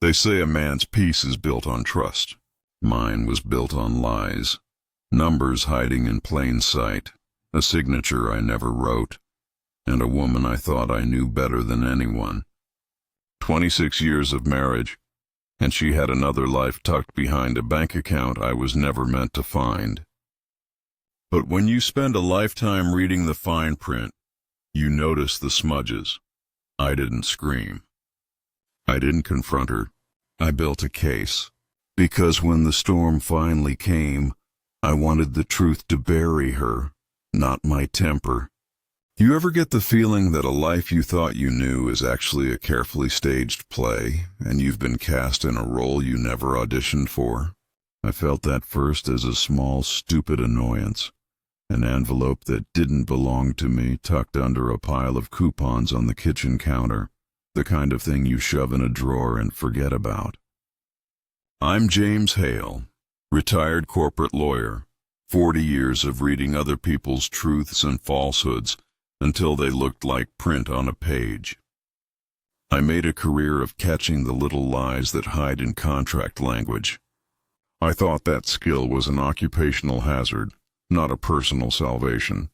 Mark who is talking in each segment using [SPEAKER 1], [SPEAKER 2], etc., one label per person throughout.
[SPEAKER 1] They say a man's peace is built on trust. Mine was built on lies. Numbers hiding in plain sight, a signature I never wrote, and a woman I thought I knew better than anyone. 26 years of marriage, and she had another life tucked behind a bank account I was never meant to find. But when you spend a lifetime reading the fine print, you notice the smudges. I didn't scream. I didn't confront her. I built a case. Because when the storm finally came, I wanted the truth to bury her, not my temper. You ever get the feeling that a life you thought you knew is actually a carefully staged play, and you've been cast in a role you never auditioned for? I felt that first as a small, stupid annoyance. An envelope that didn't belong to me tucked under a pile of coupons on the kitchen counter, the kind of thing you shove in a drawer and forget about. I'm James Hale, retired corporate lawyer, 40 years of reading other people's truths and falsehoods until they looked like print on a page. I made a career of catching the little lies that hide in contract language. I thought that skill was an occupational hazard, not a personal salvation.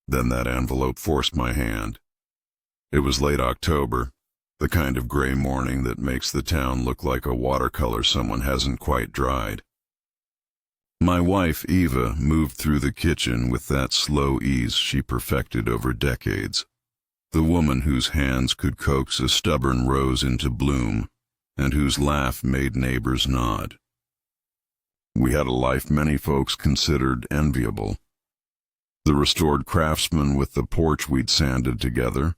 [SPEAKER 1] Then that envelope forced my hand. It was late October, the kind of gray morning that makes the town look like a watercolor someone hasn't quite dried. My wife, Eva, moved through the kitchen with that slow ease she perfected over decades. The woman whose hands could coax a stubborn rose into bloom, and whose laugh made neighbors nod. We had a life many folks considered enviable. The restored craftsman with the porch we'd sanded together,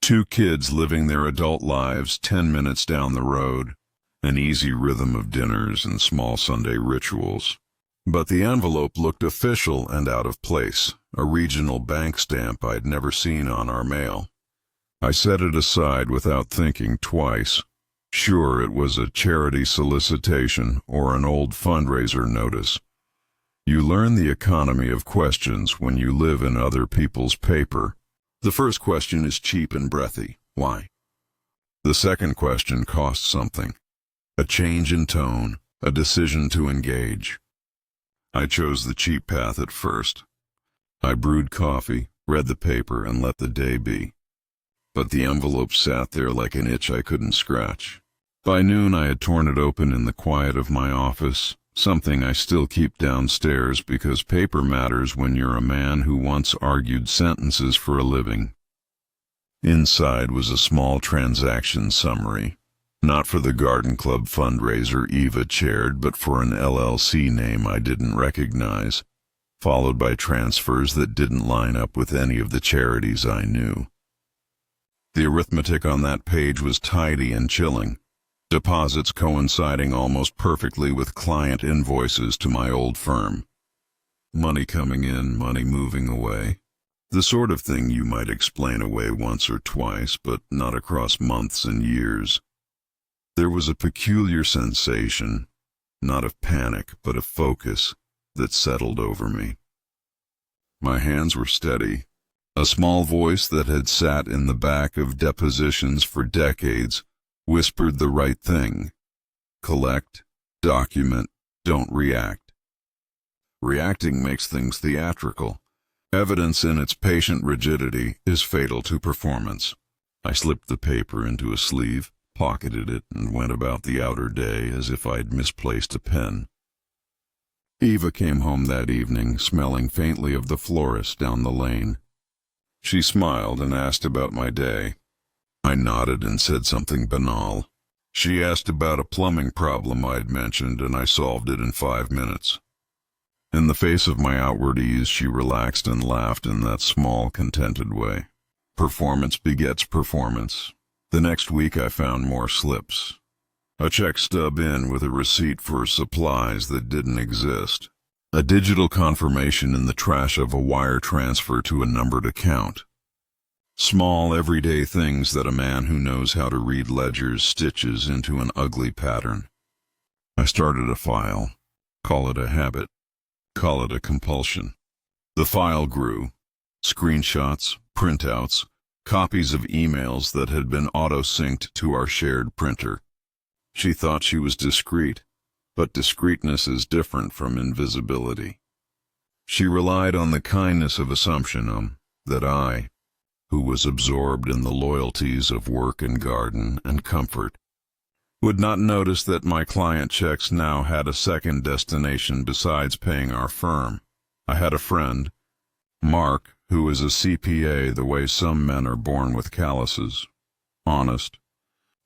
[SPEAKER 1] 2 kids living their adult lives 10 minutes down the road, an easy rhythm of dinners and small Sunday rituals. But the envelope looked official and out of place, a regional bank stamp I'd never seen on our mail. I set it aside without thinking twice. Sure, it was a charity solicitation or an old fundraiser notice. You learn the economy of questions when you live in other people's paper. The first question is cheap and breathy. Why? The second question costs something. A change in tone, a decision to engage. I chose the cheap path at first. I brewed coffee, read the paper, and let the day be. But the envelope sat there like an itch I couldn't scratch. By noon I had torn it open in the quiet of my office, something I still keep downstairs because paper matters when you're a man who once argued sentences for a living. Inside was a small transaction summary. Not for the garden club fundraiser Eva chaired, but for an LLC name I didn't recognize, followed by transfers that didn't line up with any of the charities I knew. The arithmetic on that page was tidy and chilling, deposits coinciding almost perfectly with client invoices to my old firm. Money coming in, money moving away. The sort of thing you might explain away once or twice, but not across months and years. There was a peculiar sensation, not of panic, but of focus, that settled over me. My hands were steady. A small voice that had sat in the back of depositions for decades whispered the right thing. Collect, document, don't react. Reacting makes things theatrical. Evidence in its patient rigidity is fatal to performance. I slipped the paper into a sleeve, pocketed it, and went about the outer day as if I'd misplaced a pen. Eva came home that evening, smelling faintly of the florist down the lane. She smiled and asked about my day. I nodded and said something banal. She asked about a plumbing problem I'd mentioned, and I solved it in 5 minutes. In the face of my outward ease, she relaxed and laughed in that small, contented way. Performance begets performance. The next week I found more slips. A check stub in with a receipt for supplies that didn't exist. A digital confirmation in the trash of a wire transfer to a numbered account. Small, everyday things that a man who knows how to read ledgers stitches into an ugly pattern. I started a file. Call it a habit. Call it a compulsion. The file grew. Screenshots, printouts, copies of emails that had been auto-synced to our shared printer. She thought she was discreet, but discreetness is different from invisibility. She relied on the kindness of assumption that I, who was absorbed in the loyalties of work and garden and comfort, would not notice that my client checks now had a second destination besides paying our firm. I had a friend, Mark, who is a CPA the way some men are born with calluses, honest,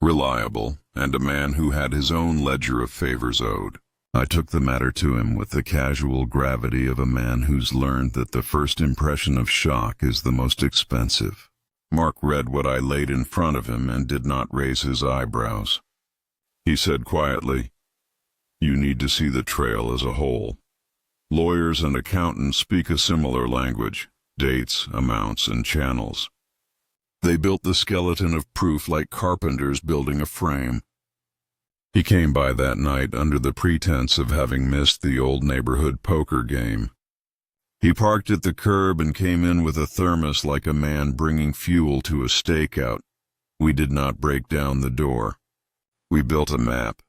[SPEAKER 1] reliable, and a man who had his own ledger of favors owed. I took the matter to him with the casual gravity of a man who's learned that the first impression of shock is the most expensive. Mark read what I laid in front of him and did not raise his eyebrows. He said quietly, "You need to see the trail as a whole. Lawyers and accountants speak a similar language, dates, amounts, and channels. They built the skeleton of proof like carpenters building a frame." He came by that night under the pretense of having missed the old neighborhood poker game. He parked at the curb and came in with a thermos like a man bringing fuel to a stakeout. We did not break down the door. We built a map.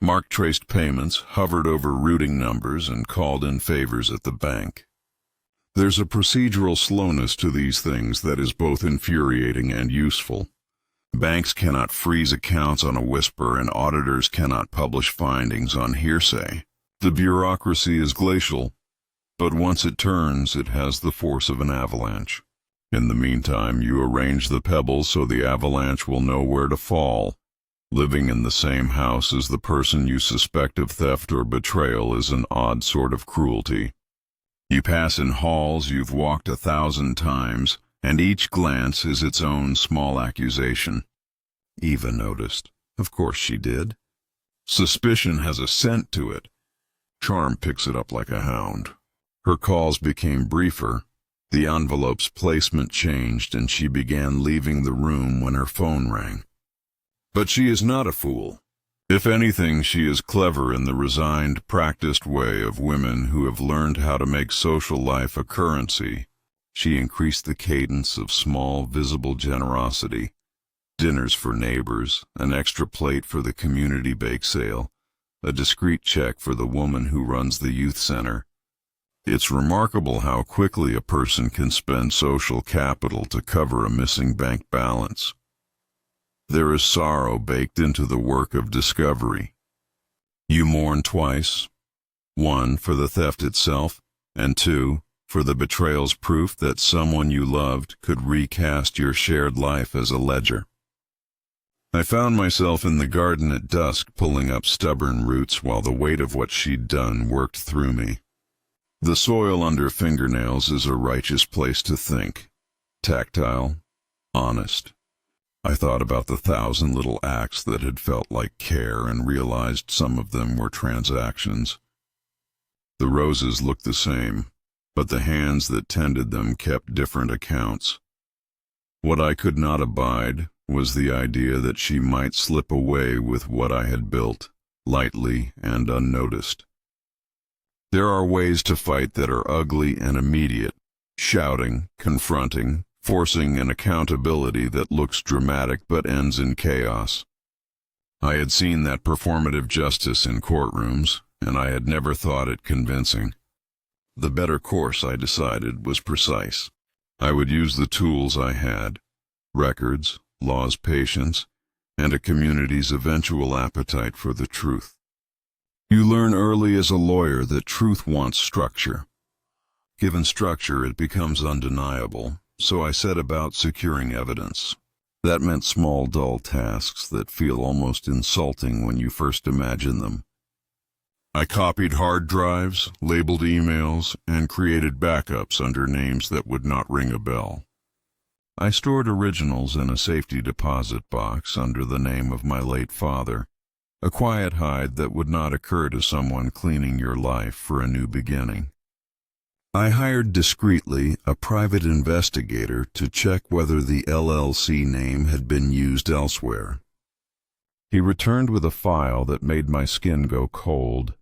[SPEAKER 1] Mark traced payments, hovered over routing numbers, and called in favors at the bank. There's a procedural slowness to these things that is both infuriating and useful. Banks cannot freeze accounts on a whisper, and auditors cannot publish findings on hearsay. The bureaucracy is glacial, but once it turns, it has the force of an avalanche. In the meantime, you arrange the pebbles so the avalanche will know where to fall. Living in the same house as the person you suspect of theft or betrayal is an odd sort of cruelty. You pass in halls you've walked 1,000 times, and each glance is its own small accusation. Eva noticed. Of course she did. Suspicion has a scent to it. Charm picks it up like a hound. Her calls became briefer. The envelope's placement changed, and she began leaving the room when her phone rang. But she is not a fool. If anything, she is clever in the resigned, practiced way of women who have learned how to make social life a currency. She increased the cadence of small, visible generosity. Dinners for neighbors, an extra plate for the community bake sale, a discreet check for the woman who runs the youth center. It's remarkable how quickly a person can spend social capital to cover a missing bank balance. There is sorrow baked into the work of discovery. You mourn twice, one for the theft itself, and two, for the betrayal's proof that someone you loved could recast your shared life as a ledger. I found myself in the garden at dusk pulling up stubborn roots while the weight of what she'd done worked through me. The soil under fingernails is a righteous place to think. Tactile, honest. I thought about the 1,000 little acts that had felt like care and realized some of them were transactions. The roses looked the same, but the hands that tended them kept different accounts. What I could not abide was the idea that she might slip away with what I had built, lightly and unnoticed. There are ways to fight that are ugly and immediate, shouting, confronting, forcing an accountability that looks dramatic but ends in chaos. I had seen that performative justice in courtrooms, and I had never thought it convincing. The better course, I decided, was precise. I would use the tools I had, records, law's patience, and a community's eventual appetite for the truth. You learn early as a lawyer that truth wants structure. Given structure, it becomes undeniable. So I set about securing evidence. That meant small, dull tasks that feel almost insulting when you first imagine them. I copied hard drives, labeled emails, and created backups under names that would not ring a bell. I stored originals in a safety deposit box under the name of my late father, a quiet hide that would not occur to someone cleaning your life for a new beginning. I hired discreetly a private investigator to check whether the LLC name had been used elsewhere. He returned with a file that made my skin go cold,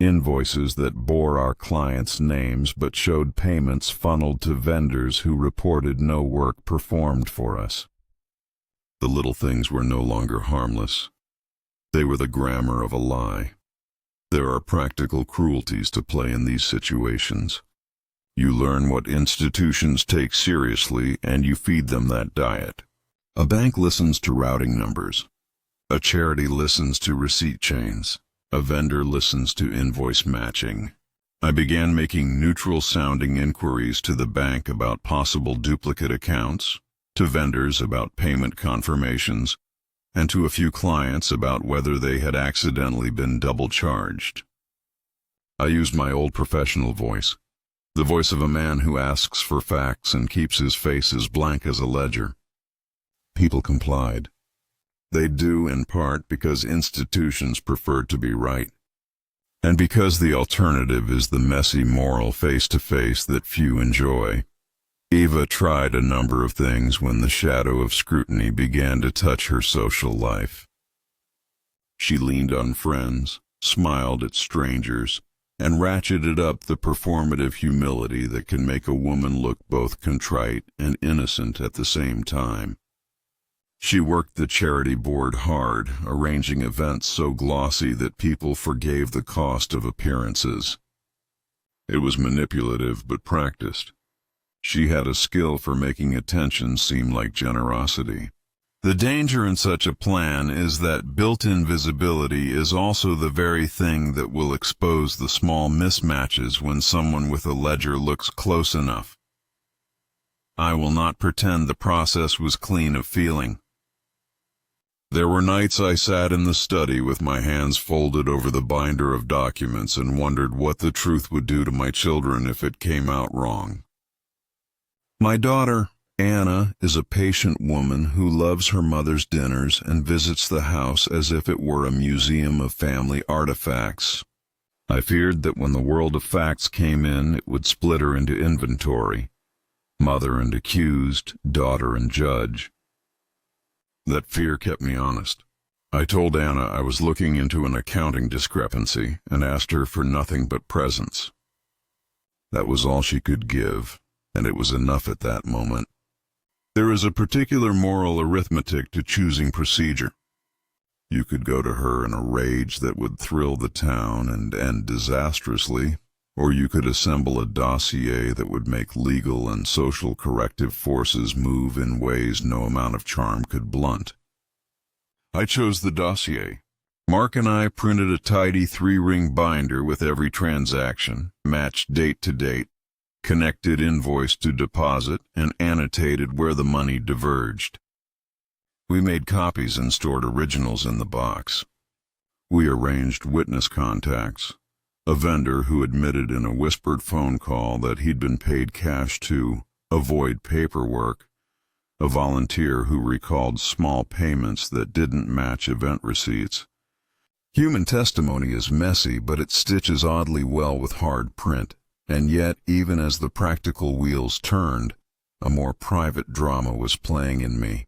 [SPEAKER 1] invoices that bore our clients' names but showed payments funneled to vendors who reported no work performed for us. The little things were no longer harmless. They were the grammar of a lie. There are practical cruelties to play in these situations. You learn what institutions take seriously and you feed them that diet. A bank listens to routing numbers. A charity listens to receipt chains. A vendor listens to invoice matching. I began making neutral-sounding inquiries to the bank about possible duplicate accounts, to vendors about payment confirmations, and to a few clients about whether they had accidentally been double-charged. I used my old professional voice, the voice of a man who asks for facts and keeps his face as blank as a ledger. People complied. They do in part because institutions prefer to be right, and because the alternative is the messy moral face-to-face that few enjoy. Eva tried a number of things when the shadow of scrutiny began to touch her social life. She leaned on friends, smiled at strangers, and ratcheted up the performative humility that can make a woman look both contrite and innocent at the same time. She worked the charity board hard, arranging events so glossy that people forgave the cost of appearances. It was manipulative but practiced. She had a skill for making attention seem like generosity. The danger in such a plan is that built-in visibility is also the very thing that will expose the small mismatches when someone with a ledger looks close enough. I will not pretend the process was clean of feeling. There were nights I sat in the study with my hands folded over the binder of documents and wondered what the truth would do to my children if it came out wrong. My daughter, Anna, is a patient woman who loves her mother's dinners and visits the house as if it were a museum of family artifacts. I feared that when the world of facts came in, it would split her into inventory, mother and accused, daughter and judge. That fear kept me honest. I told Anna I was looking into an accounting discrepancy and asked her for nothing but presents. That was all she could give, and it was enough at that moment. There is a particular moral arithmetic to choosing procedure. You could go to her in a rage that would thrill the town and end disastrously, or you could assemble a dossier that would make legal and social corrective forces move in ways no amount of charm could blunt. I chose the dossier. Mark and I printed a tidy 3-ring binder with every transaction, matched date to date, connected invoice to deposit, and annotated where the money diverged. We made copies and stored originals in the box. We arranged witness contacts. A vendor who admitted in a whispered phone call that he'd been paid cash to avoid paperwork, a volunteer who recalled small payments that didn't match event receipts. Human testimony is messy, but it stitches oddly well with hard print, and yet, even as the practical wheels turned, a more private drama was playing in me.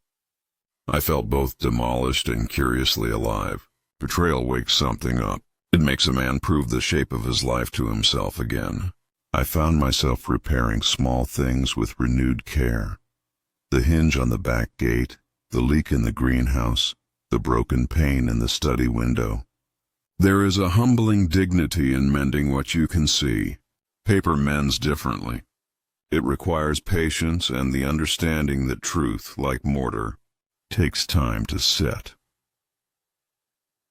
[SPEAKER 1] I felt both demolished and curiously alive. Betrayal wakes something up. It makes a man prove the shape of his life to himself again. I found myself repairing small things with renewed care. The hinge on the back gate, the leak in the greenhouse, the broken pane in the study window. There is a humbling dignity in mending what you can see. Paper mends differently. It requires patience and the understanding that truth, like mortar, takes time to set.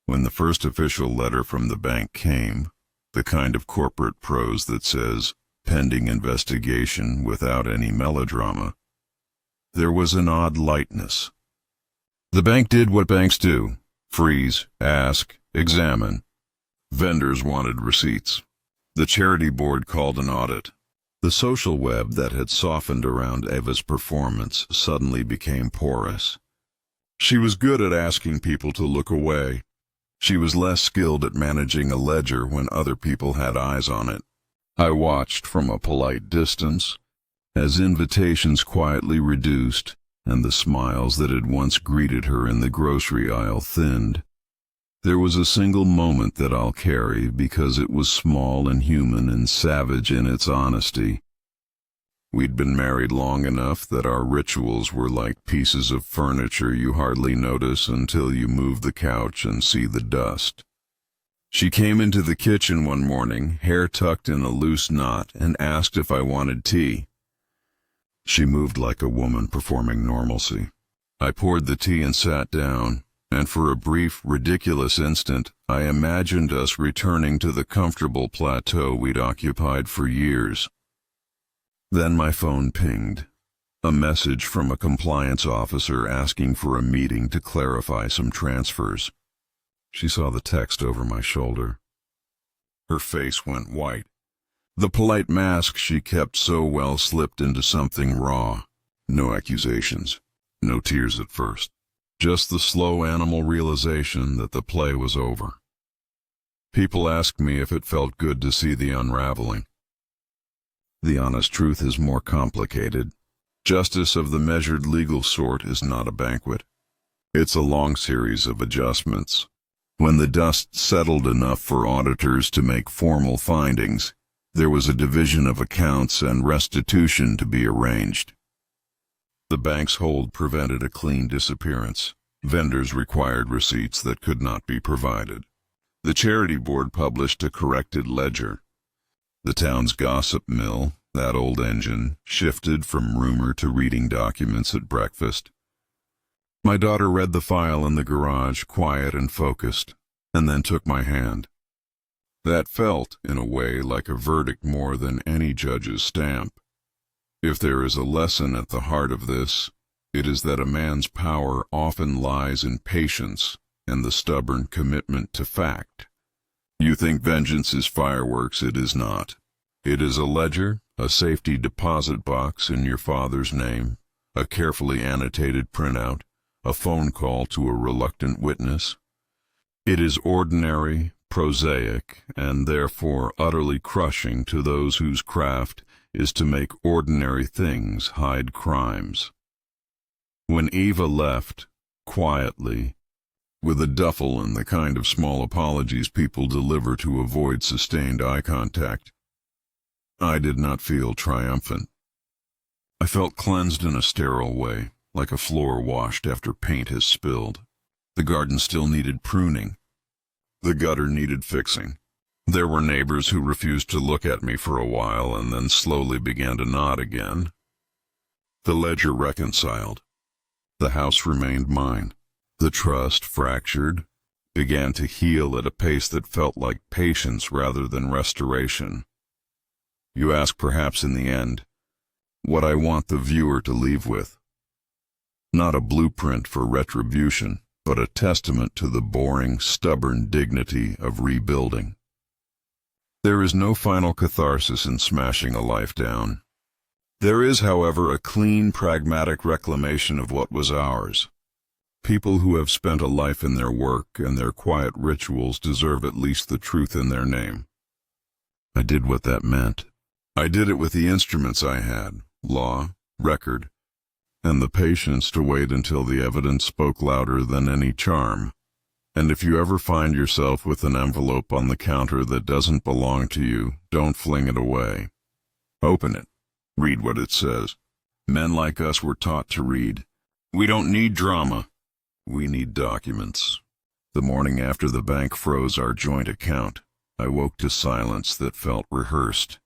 [SPEAKER 1] When the first official letter from the bank came, the kind of corporate prose that says, pending investigation without any melodrama, there was an odd lightness. The bank did what banks do: freeze, ask, examine. Vendors wanted receipts. The charity board called an audit. The social web that had softened around Eva's performance suddenly became porous. She was good at asking people to look away. She was less skilled at managing a ledger when other people had eyes on it. I watched from a polite distance as invitations quietly reduced and the smiles that had once greeted her in the grocery aisle thinned. There was a single moment that I'll carry because it was small and human and savage in its honesty. We'd been married long enough that our rituals were like pieces of furniture you hardly notice until you move the couch and see the dust. She came into the kitchen one morning, hair tucked in a loose knot, and asked if I wanted tea. She moved like a woman performing normalcy. I poured the tea and sat down, and for a brief, ridiculous instant, I imagined us returning to the comfortable plateau we'd occupied for years. Then my phone pinged. A message from a compliance officer asking for a meeting to clarify some transfers. She saw the text over my shoulder. Her face went white. The polite mask she kept so well slipped into something raw. No accusations, no tears at first. Just the slow animal realization that the play was over. People asked me if it felt good to see the unraveling. The honest truth is more complicated. Justice of the measured legal sort is not a banquet. It's a long series of adjustments. When the dust settled enough for auditors to make formal findings, there was a division of accounts and restitution to be arranged. The bank's hold prevented a clean disappearance. Vendors required receipts that could not be provided. The charity board published a corrected ledger. The town's gossip mill, that old engine, shifted from rumor to reading documents at breakfast. My daughter read the file in the garage, quiet and focused, and then took my hand. That felt, in a way, like a verdict more than any judge's stamp. If there is a lesson at the heart of this, it is that a man's power often lies in patience and the stubborn commitment to fact. You think vengeance is fireworks, it is not. It is a ledger, a safety deposit box in your father's name, a carefully annotated printout, a phone call to a reluctant witness. It is ordinary, prosaic, and therefore utterly crushing to those whose craft is to make ordinary things hide crimes. When Eva left, quietly, with a duffel and the kind of small apologies people deliver to avoid sustained eye contact, I did not feel triumphant. I felt cleansed in a sterile way, like a floor washed after paint has spilled. The garden still needed pruning. The gutter needed fixing. There were neighbors who refused to look at me for a while and then slowly began to nod again. The ledger reconciled. The house remained mine. The trust, fractured, began to heal at a pace that felt like patience rather than restoration. You ask perhaps in the end, what I want the viewer to leave with. Not a blueprint for retribution, but a testament to the boring, stubborn dignity of rebuilding. There is no final catharsis in smashing a life down. There is, however, a clean, pragmatic reclamation of what was ours. People who have spent a life in their work and their quiet rituals deserve at least the truth in their name. I did what that meant. I did it with the instruments I had, law, record, and the patience to wait until the evidence spoke louder than any charm. And if you ever find yourself with an envelope on the counter that doesn't belong to you, don't fling it away. Open it. Read what it says. Men like us were taught to read. We don't need drama. We need documents. The morning after the bank froze our joint account, I woke to silence that felt rehearsed.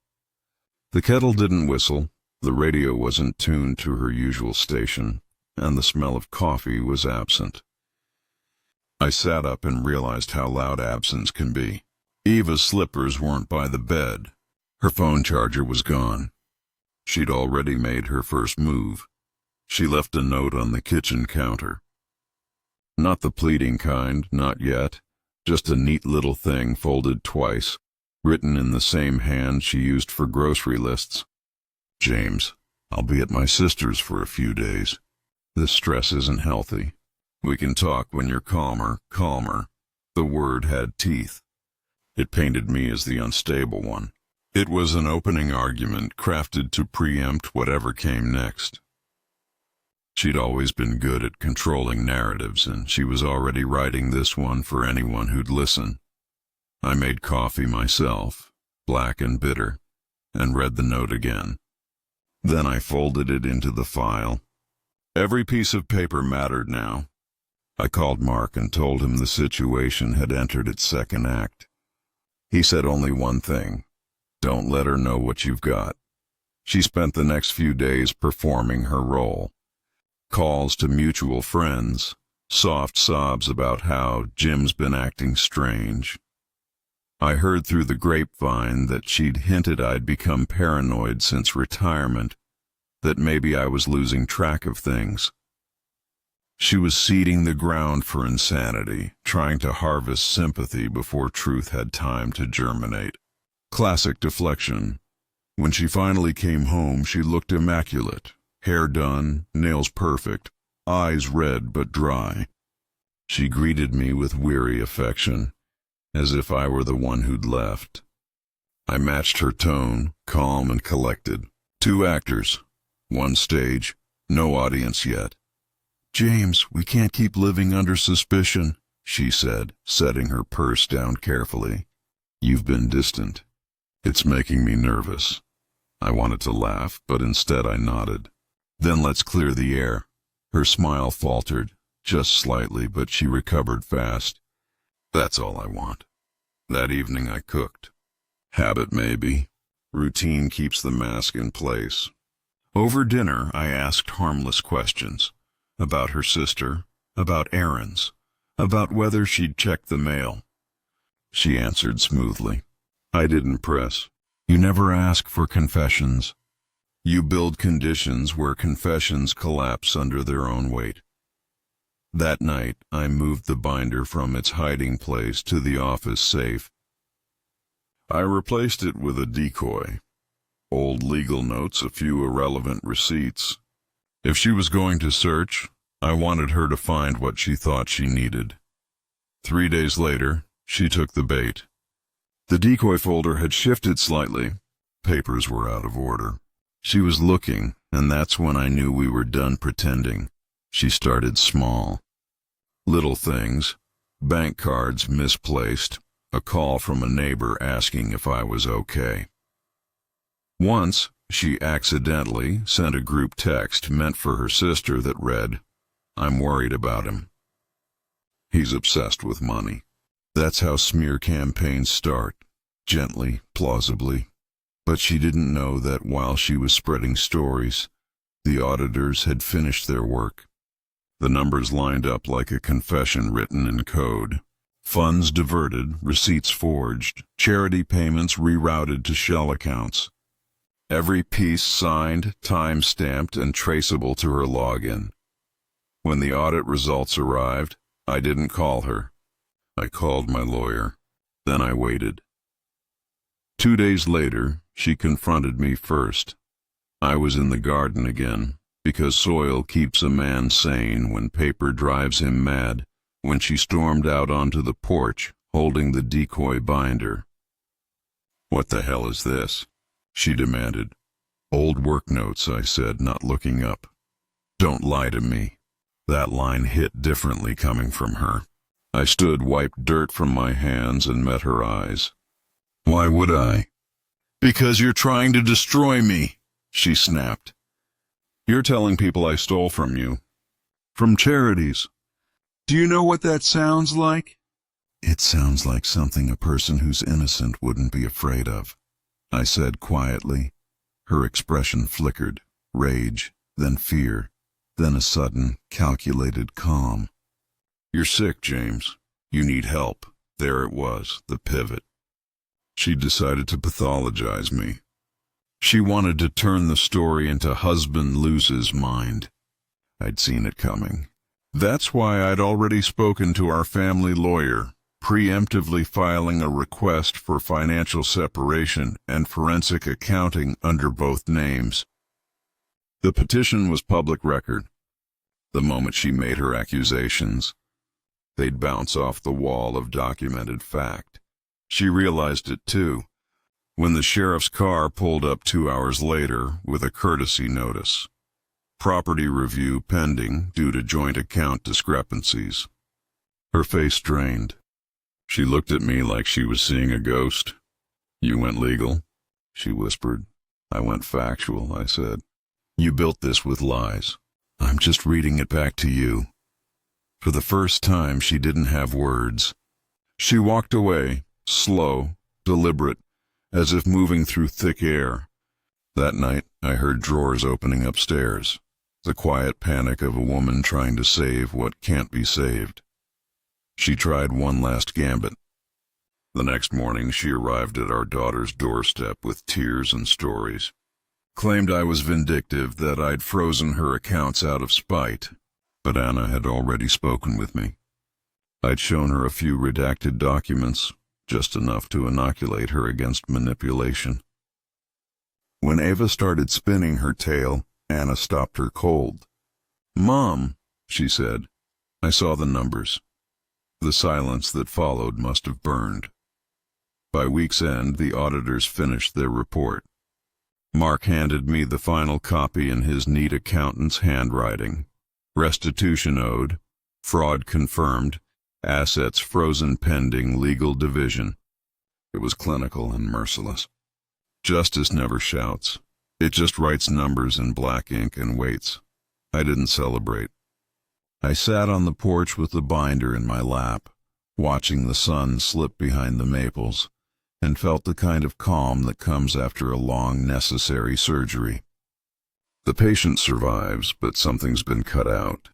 [SPEAKER 1] The kettle didn't whistle, the radio wasn't tuned to her usual station, and the smell of coffee was absent. I sat up and realized how loud absence can be. Eva's slippers weren't by the bed. Her phone charger was gone. She'd already made her first move. She left a note on the kitchen counter. Not the pleading kind, not yet. Just a neat little thing folded twice, written in the same hand she used for grocery lists. James, I'll be at my sister's for a few days. This stress isn't healthy. We can talk when you're calmer. The word had teeth. It painted me as the unstable one. It was an opening argument crafted to preempt whatever came next. She'd always been good at controlling narratives, and she was already writing this one for anyone who'd listen. I made coffee myself, black and bitter, and read the note again. Then I folded it into the file. Every piece of paper mattered now. I called Mark and told him the situation had entered its second act. He said only one thing: don't let her know what you've got. She spent the next few days performing her role. Calls to mutual friends, soft sobs about how Jim's been acting strange. I heard through the grapevine that she'd hinted I'd become paranoid since retirement, that maybe I was losing track of things. She was seeding the ground for insanity, trying to harvest sympathy before truth had time to germinate. Classic deflection. When she finally came home, she looked immaculate. Hair done, nails perfect, eyes red but dry. She greeted me with weary affection, as if I were the one who'd left. I matched her tone, calm and collected. 2 actors, 1 stage, no audience yet. "James, we can't keep living under suspicion," she said, setting her purse down carefully. "You've been distant. It's making me nervous." I wanted to laugh, but instead I nodded. "Then let's clear the air." Her smile faltered, just slightly, but she recovered fast. "That's all I want." That evening I cooked. Habit, maybe. Routine keeps the mask in place. Over dinner, I asked harmless questions. About her sister, about errands, about whether she'd checked the mail. She answered smoothly. I didn't press. You never ask for confessions. You build conditions where confessions collapse under their own weight. That night, I moved the binder from its hiding place to the office safe. I replaced it with a decoy. Old legal notes, a few irrelevant receipts. If she was going to search, I wanted her to find what she thought she needed. 3 days later, she took the bait. The decoy folder had shifted slightly. Papers were out of order. She was looking, and that's when I knew we were done pretending. She started small. Little things, bank cards misplaced, a call from a neighbor asking if I was okay. Once, she accidentally sent a group text meant for her sister that read, "I'm worried about him. He's obsessed with money." That's how smear campaigns start, gently, plausibly. But she didn't know that while she was spreading stories, the auditors had finished their work. The numbers lined up like a confession written in code. Funds diverted, receipts forged, charity payments rerouted to shell accounts. Every piece signed, time-stamped, and traceable to her login. When the audit results arrived, I didn't call her. I called my lawyer. Then I waited. 2 days later, she confronted me first. I was in the garden again, because soil keeps a man sane when paper drives him mad, when she stormed out onto the porch, holding the decoy binder. "What the hell is this?" she demanded. "Old work notes," I said, not looking up. "Don't lie to me." That line hit differently coming from her. I stood, wiped dirt from my hands, and met her eyes. "Why would I?" "Because you're trying to destroy me," she snapped. "You're telling people I stole from you. From charities. Do you know what that sounds like?" "It sounds like something a person who's innocent wouldn't be afraid of," I said quietly. Her expression flickered, rage, then fear, then a sudden, calculated calm. "You're sick, James. You need help." There it was, the pivot. She decided to pathologize me. She wanted to turn the story into husband loses mind. I'd seen it coming. That's why I'd already spoken to our family lawyer, preemptively filing a request for financial separation and forensic accounting under both names. The petition was public record. The moment she made her accusations, they'd bounce off the wall of documented fact. She realized it too, when the sheriff's car pulled up 2 hours later with a courtesy notice. Property review pending due to joint account discrepancies. Her face drained. She looked at me like she was seeing a ghost. "You went legal?" she whispered. "I went factual," I said. You built this with lies. I'm just reading it back to you." For the first time, she didn't have words. She walked away, slow, deliberate, as if moving through thick air. That night, I heard drawers opening upstairs, the quiet panic of a woman trying to save what can't be saved. She tried one last gambit. The next morning, she arrived at our daughter's doorstep with tears and stories. Claimed I was vindictive, that I'd frozen her accounts out of spite, but Anna had already spoken with me. I'd shown her a few redacted documents, just enough to inoculate her against manipulation. When Ava started spinning her tale, Anna stopped her cold. "Mom," she said. I saw the numbers. The silence that followed must have burned. By week's end, the auditors finished their report. Mark handed me the final copy in his neat accountant's handwriting. Restitution owed, fraud confirmed, assets frozen pending legal division. It was clinical and merciless. Justice never shouts. It just writes numbers in black ink and waits. I didn't celebrate. I sat on the porch with the binder in my lap, watching the sun slip behind the maples, and felt the kind of calm that comes after a long, necessary surgery. The patient survives, but something's been cut out.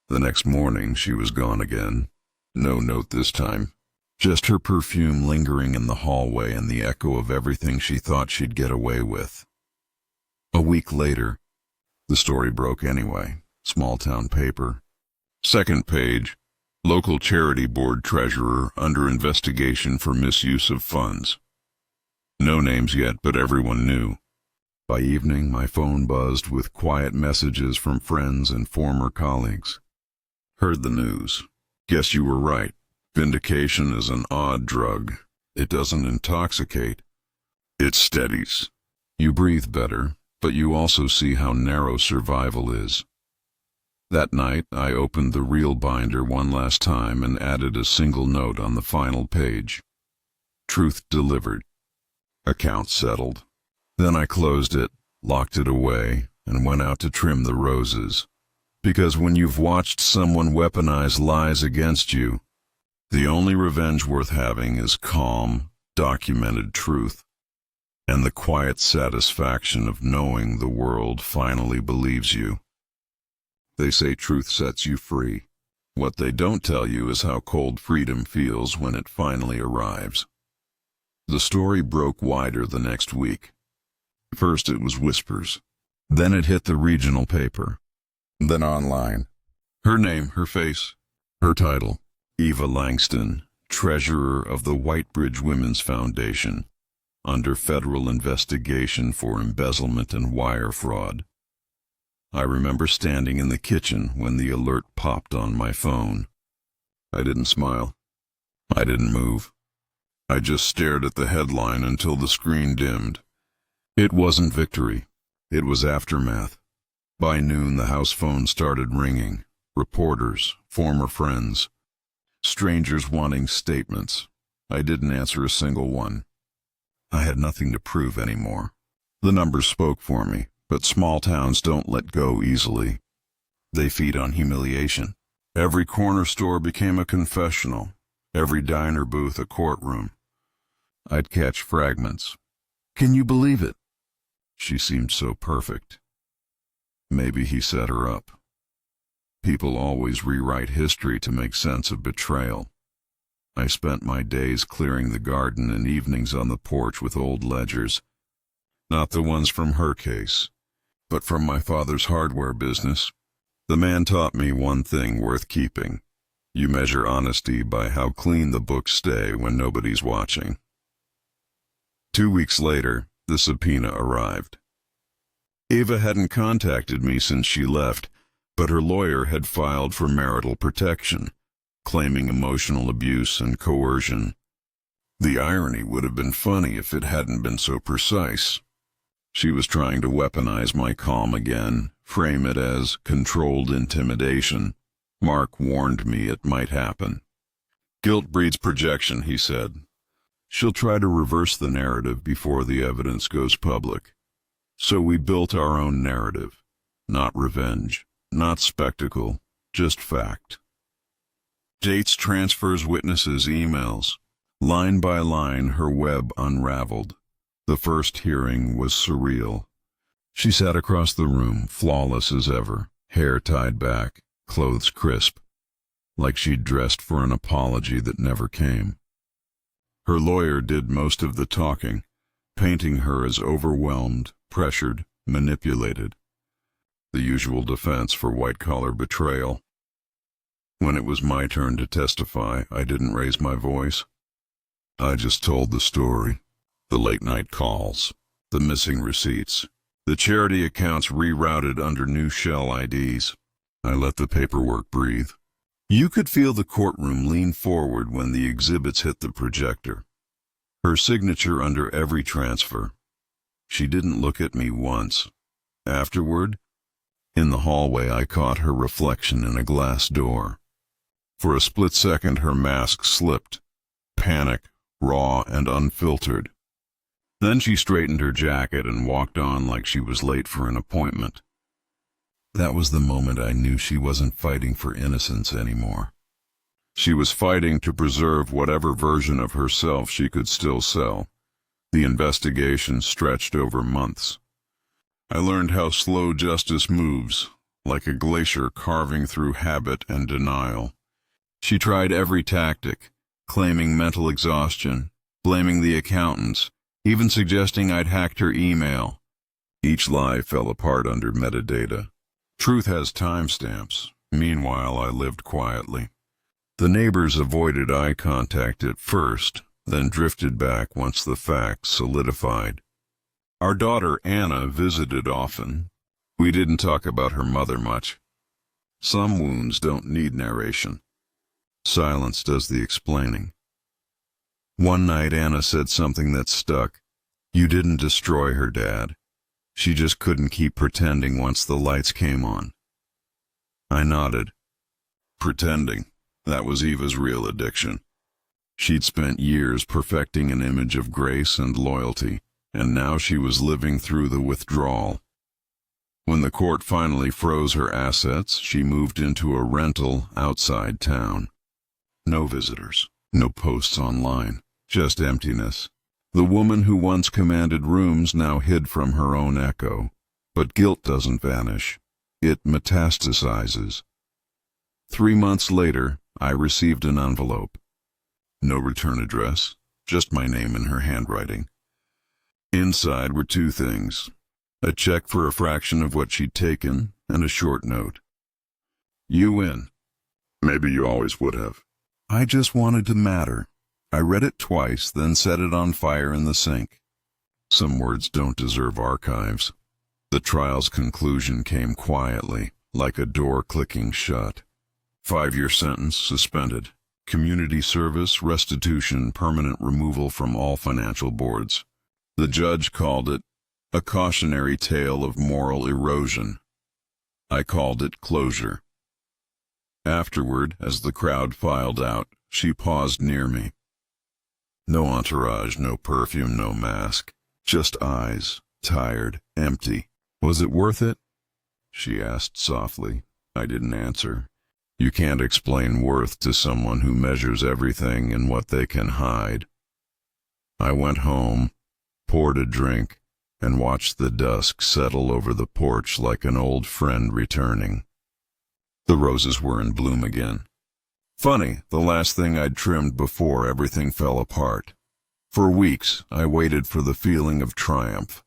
[SPEAKER 1] The next morning, she was gone again. No note this time. Just her perfume lingering in the hallway and the echo of everything she thought she'd get away with. A week later, the story broke anyway. Small-town paper. Second page, local charity board treasurer under investigation for misuse of funds. No names yet, but everyone knew. By evening, my phone buzzed with quiet messages from friends and former colleagues. Heard the news. Guess you were right. Vindication is an odd drug. It doesn't intoxicate. It steadies. You breathe better, but you also see how narrow survival is. That night, I opened the real binder one last time and added a single note on the final page. Truth delivered. Account settled. Then I closed it, locked it away, and went out to trim the roses. Because when you've watched someone weaponize lies against you, the only revenge worth having is calm, documented truth, and the quiet satisfaction of knowing the world finally believes you. They say truth sets you free. What they don't tell you is how cold freedom feels when it finally arrives. The story broke wider the next week. First it was whispers. Then it hit the regional paper. Then online. Her name, her face, her title. Eva Langston, treasurer of the Whitebridge Women's Foundation, under federal investigation for embezzlement and wire fraud. I remember standing in the kitchen when the alert popped on my phone. I didn't smile. I didn't move. I just stared at the headline until the screen dimmed. It wasn't victory. It was aftermath. By noon, the house phone started ringing. Reporters, former friends, strangers wanting statements. I didn't answer a single one. I had nothing to prove anymore. The numbers spoke for me, but small towns don't let go easily. They feed on humiliation. Every corner store became a confessional, every diner booth a courtroom. I'd catch fragments. "Can you believe it?" She seemed so perfect. Maybe he set her up. People always rewrite history to make sense of betrayal. I spent my days clearing the garden and evenings on the porch with old ledgers. Not the ones from her case, but from my father's hardware business. The man taught me one thing worth keeping. You measure honesty by how clean the books stay when nobody's watching. 2 weeks later, the subpoena arrived. Ava hadn't contacted me since she left, but her lawyer had filed for marital protection, claiming emotional abuse and coercion. The irony would have been funny if it hadn't been so precise. She was trying to weaponize my calm again, frame it as controlled intimidation. Mark warned me it might happen. "Guilt breeds projection," he said. "She'll try to reverse the narrative before the evidence goes public." So we built our own narrative. Not revenge, not spectacle, just fact. Dates, transfers, witnesses, emails. Line by line, her web unraveled. The first hearing was surreal. She sat across the room, flawless as ever, hair tied back, clothes crisp, like she'd dressed for an apology that never came. Her lawyer did most of the talking, painting her as overwhelmed, pressured, manipulated. The usual defense for white-collar betrayal. When it was my turn to testify, I didn't raise my voice. I just told the story. The late-night calls, the missing receipts, the charity accounts rerouted under new shell IDs. I let the paperwork breathe. You could feel the courtroom lean forward when the exhibits hit the projector. Her signature under every transfer. She didn't look at me once. Afterward, in the hallway, I caught her reflection in a glass door. For a split second, her mask slipped. Panic, raw and unfiltered. Then she straightened her jacket and walked on like she was late for an appointment. That was the moment I knew she wasn't fighting for innocence anymore. She was fighting to preserve whatever version of herself she could still sell. The investigation stretched over months. I learned how slow justice moves, like a glacier carving through habit and denial. She tried every tactic, claiming mental exhaustion, blaming the accountants, even suggesting I'd hacked her email. Each lie fell apart under metadata. Truth has timestamps. Meanwhile, I lived quietly. The neighbors avoided eye contact at first, then drifted back once the facts solidified. Our daughter Anna visited often. We didn't talk about her mother much. Some wounds don't need narration. Silence does the explaining. One night Anna said something that stuck. You didn't destroy her, Dad. She just couldn't keep pretending once the lights came on. I nodded. Pretending. That was Eva's real addiction. She'd spent years perfecting an image of grace and loyalty, and now she was living through the withdrawal. When the court finally froze her assets, she moved into a rental outside town. No visitors, no posts online, just emptiness. The woman who once commanded rooms now hid from her own echo. But guilt doesn't vanish. It metastasizes. 3 months later, I received an envelope. No return address, just my name in her handwriting. Inside were 2 things. A check for a fraction of what she'd taken, and a short note. You win. Maybe you always would have. I just wanted to matter. I read it twice, then set it on fire in the sink. Some words don't deserve archives. The trial's conclusion came quietly, like a door clicking shut. 5-year sentence, suspended. Community service, restitution, permanent removal from all financial boards. The judge called it a cautionary tale of moral erosion. I called it closure. Afterward, as the crowd filed out, she paused near me. No entourage, no perfume, no mask. Just eyes, tired, empty. Was it worth it? She asked softly. I didn't answer. You can't explain worth to someone who measures everything in what they can hide. I went home, poured a drink, and watched the dusk settle over the porch like an old friend returning. The roses were in bloom again. Funny, the last thing I'd trimmed before everything fell apart. For weeks, I waited for the feeling of triumph.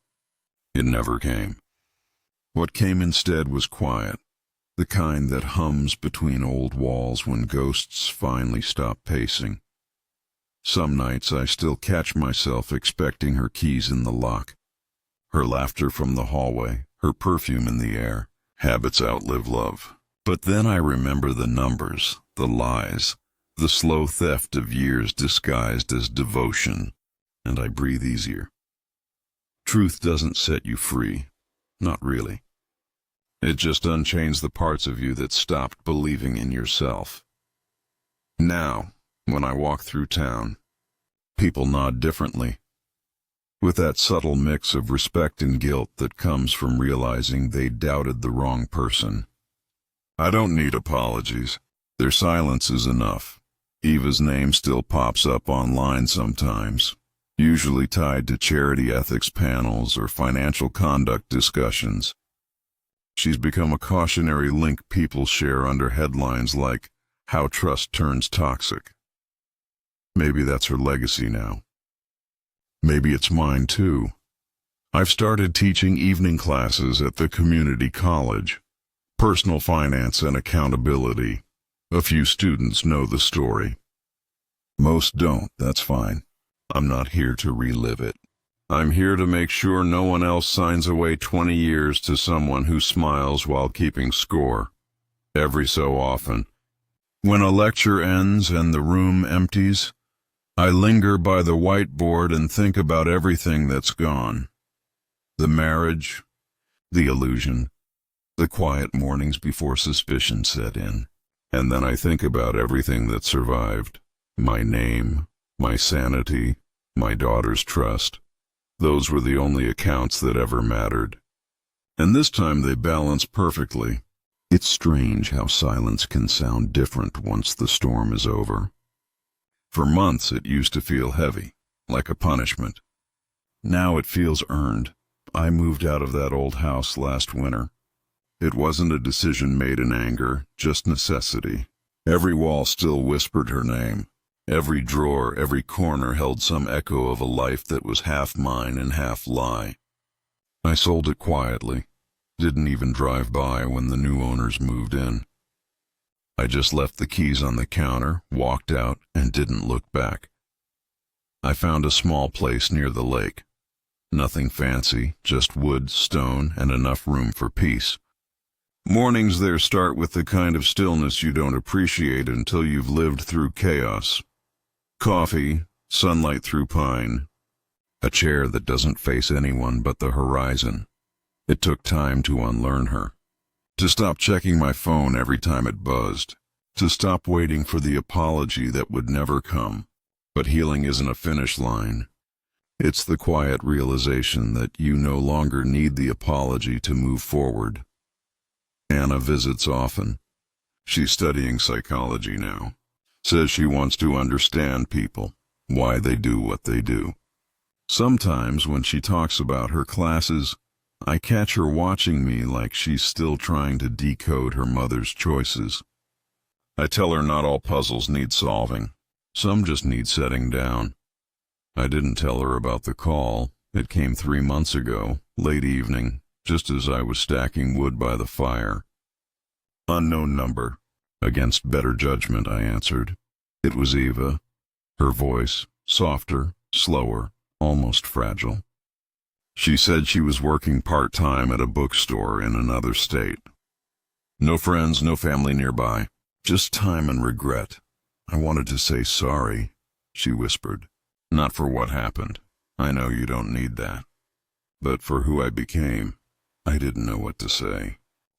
[SPEAKER 1] It never came. What came instead was quiet, the kind that hums between old walls when ghosts finally stop pacing. Some nights I still catch myself expecting her keys in the lock, her laughter from the hallway, her perfume in the air. Habits outlive love. But then I remember the numbers, the lies, the slow theft of years disguised as devotion, and I breathe easier. Truth doesn't set you free. Not really. It just unchains the parts of you that stopped believing in yourself. Now, when I walk through town, people nod differently. with that subtle mix of respect and guilt that comes from realizing they doubted the wrong person. I don't need apologies. Their silence is enough. Eva's name still pops up online sometimes, usually tied to charity ethics panels or financial conduct discussions. She's become a cautionary link people share under headlines like, "How Trust Turns Toxic." Maybe that's her legacy now. Maybe it's mine too. I've started teaching evening classes at the community college. Personal finance and accountability. A few students know the story. Most don't, that's fine. I'm not here to relive it. I'm here to make sure no one else signs away 20 years to someone who smiles while keeping score. Every so often, when a lecture ends and the room empties, I linger by the whiteboard and think about everything that's gone. The marriage, the illusion, the quiet mornings before suspicion set in. And then I think about everything that survived. My name, my sanity, my daughter's trust. Those were the only accounts that ever mattered. And this time they balance perfectly. It's strange how silence can sound different once the storm is over. For months it used to feel heavy, like a punishment. Now it feels earned. I moved out of that old house last winter. It wasn't a decision made in anger, just necessity. Every wall still whispered her name. Every drawer, every corner held some echo of a life that was half mine and half lie. I sold it quietly. Didn't even drive by when the new owners moved in. I just left the keys on the counter, walked out, and didn't look back. I found a small place near the lake. Nothing fancy, just wood, stone, and enough room for peace. Mornings there start with the kind of stillness you don't appreciate until you've lived through chaos. Coffee, sunlight through pine, a chair that doesn't face anyone but the horizon. It took time to unlearn her. To stop checking my phone every time it buzzed. To stop waiting for the apology that would never come. But healing isn't a finish line. It's the quiet realization that you no longer need the apology to move forward. Anna visits often. She's studying psychology now. Says she wants to understand people, why they do what they do. Sometimes when she talks about her classes, I catch her watching me like she's still trying to decode her mother's choices. I tell her not all puzzles need solving. Some just need setting down. I didn't tell her about the call. It came 3 months ago, late evening, just as I was stacking wood by the fire. Unknown number. Against better judgment, I answered. It was Eva. Her voice, softer, slower, almost fragile. She said she was working part-time at a bookstore in another state. No friends, no family nearby. Just time and regret. I wanted to say sorry, she whispered. Not for what happened. I know you don't need that. But for who I became, I didn't know what to say.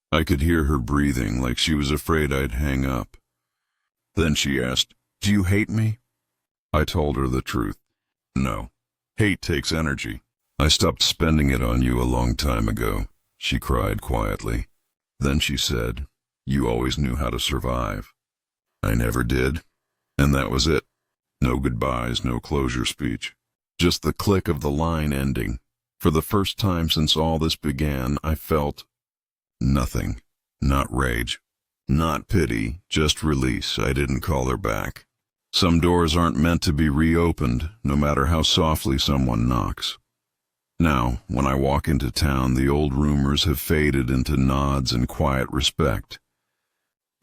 [SPEAKER 1] I could hear her breathing like she was afraid I'd hang up. Then she asked, "Do you hate me?" I told her the truth. No. Hate takes energy. I stopped spending it on you a long time ago, she cried quietly. Then she said, "You always knew how to survive." I never did. And that was it. No goodbyes, no closure speech. Just the click of the line ending. For the first time since all this began, I felt nothing. Not rage. Not pity, just release. I didn't call her back. Some doors aren't meant to be reopened, no matter how softly someone knocks. Now, when I walk into town, the old rumors have faded into nods and quiet respect.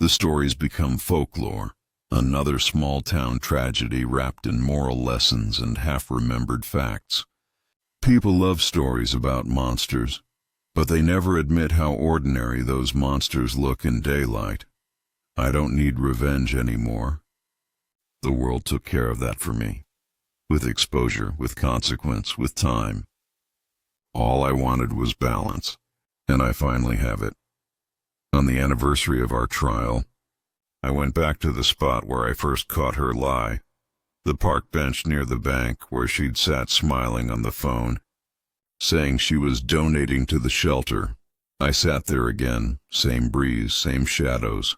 [SPEAKER 1] The stories become folklore, another small-town tragedy wrapped in moral lessons and half-remembered facts. People love stories about monsters, but they never admit how ordinary those monsters look in daylight. I don't need revenge anymore. The world took care of that for me, with exposure, with consequence, with time. All I wanted was balance, and I finally have it. On the anniversary of our trial, I went back to the spot where I first caught her lie. The park bench near the bank where she'd sat smiling on the phone, saying she was donating to the shelter. I sat there again, same breeze, same shadows.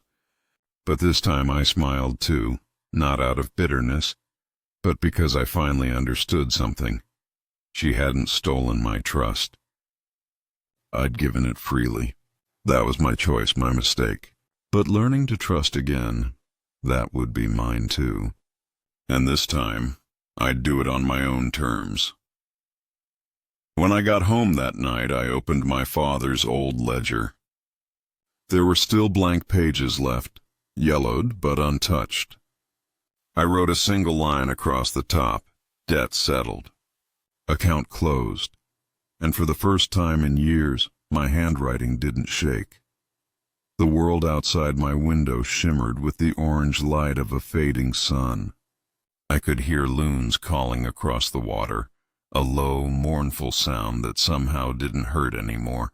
[SPEAKER 1] But this time I smiled too, not out of bitterness, but because I finally understood something. She hadn't stolen my trust. I'd given it freely. That was my choice, my mistake. But learning to trust again, that would be mine too. And this time, I'd do it on my own terms. When I got home that night, I opened my father's old ledger. There were still blank pages left, yellowed but untouched. I wrote a single line across the top, debt settled, account closed, and for the first time in years, my handwriting didn't shake. The world outside my window shimmered with the orange light of a fading sun. I could hear loons calling across the water, a low, mournful sound that somehow didn't hurt anymore.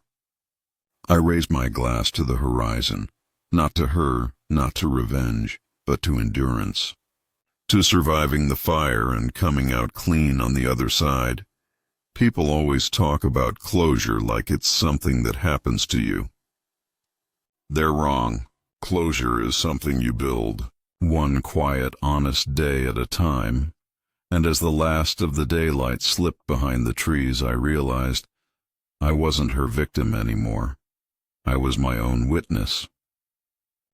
[SPEAKER 1] I raised my glass to the horizon, not to her, not to revenge, but to endurance, to surviving the fire and coming out clean on the other side. People always talk about closure like it's something that happens to you. They're wrong. Closure is something you build, one quiet, honest day at a time. And as the last of the daylight slipped behind the trees, I realized I wasn't her victim anymore. I was my own witness.